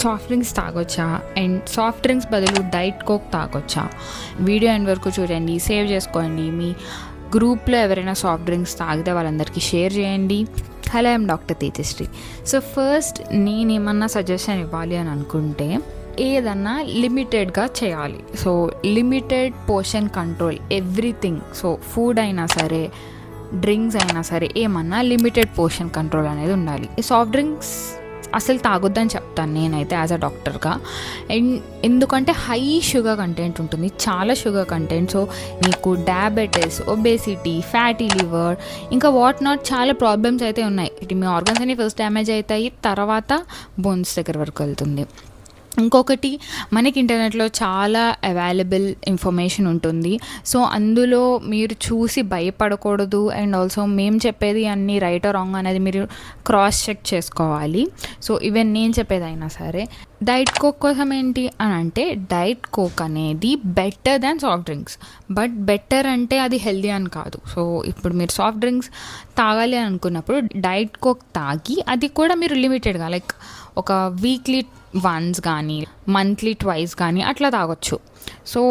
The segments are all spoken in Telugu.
సాఫ్ట్ డ్రింక్స్ తాగొచ్చా అండ్ సాఫ్ట్ డ్రింక్స్ బదులు డైట్ కోక్ తాగొచ్చా? వీడియో ఎండ్ వరకు చూడండి, సేవ్ చేసుకోండి. మీ గ్రూప్లో ఎవరైనా సాఫ్ట్ డ్రింక్స్ తాగితే వాళ్ళందరికీ షేర్ చేయండి. Hello, I'm doctor Tejasri. So first నేనేమన్నా సజెషన్ ఇవ్వాలి అని అనుకుంటే ఏదన్నా లిమిటెడ్గా చేయాలి. So limited portion control everything. So food అయినా సరే, డ్రింక్స్ అయినా సరే, ఏమన్నా లిమిటెడ్ పోర్షన్ కంట్రోల్ అనేది ఉండాలి. సాఫ్ట్ డ్రింక్స్ అసలు తాగొద్దని చెప్తాను నేనైతే యాజ్ అ డాక్టర్గా. అండ్ ఎందుకంటే హై షుగర్ కంటెంట్ ఉంటుంది, చాలా షుగర్ కంటెంట్. సో మీకు డయాబెటీస్, ఒబేసిటీ, ఫ్యాటీ లివర్, ఇంకా వాట్ నాట్ చాలా ప్రాబ్లమ్స్ అయితే ఉన్నాయి. ఇటు మీ ఆర్గన్స్ అన్ని ఫస్ట్ డ్యామేజ్ అవుతాయి, తర్వాత బోన్స్ దగ్గర వరకు వెళ్తుంది. ఇంకొకటి, మనకి ఇంటర్నెట్లో చాలా అవైలబుల్ ఇన్ఫర్మేషన్ ఉంటుంది. సో అందులో మీరు చూసి భయపడకూడదు. అండ్ ఆల్సో మేము చెప్పేది అన్నీ రైట్ ఆర్ రాంగ్ అనేది మీరు క్రాస్ చెక్ చేసుకోవాలి. సో ఈవెన్ నేను చెప్పేదైనా సరే. డైట్ కోక్ కోసం ఏంటి అని అంటే, డైట్ కోక్ అనేది better than soft drinks. But better అంటే అది హెల్దీ అని కాదు. సో ఇప్పుడు మీరు సాఫ్ట్ డ్రింక్స్ తాగాలి అని అనుకున్నప్పుడు డైట్ కోక్ తాగి, అది కూడా మీరు లిమిటెడ్గా లైక్ ఒక వీక్లీ వన్స్ కానీ మంత్లీ ట్వైస్ కానీ అట్లా తాగొచ్చు. సో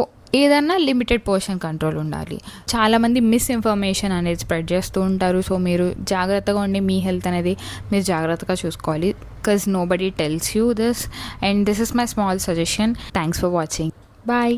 ఏదన్నా లిమిటెడ్ పోర్షన్ కంట్రోల్ ఉండాలి. చాలామంది మిస్ఇన్ఫర్మేషన్ అనేది స్ప్రెడ్ చేస్తూ ఉంటారు. సో మీరు జాగ్రత్తగా ఉండి మీ హెల్త్ అనేది మీరు జాగ్రత్తగా చూసుకోవాలి. Because nobody tells you this, and this is my small suggestion. Thanks for watching. Bye.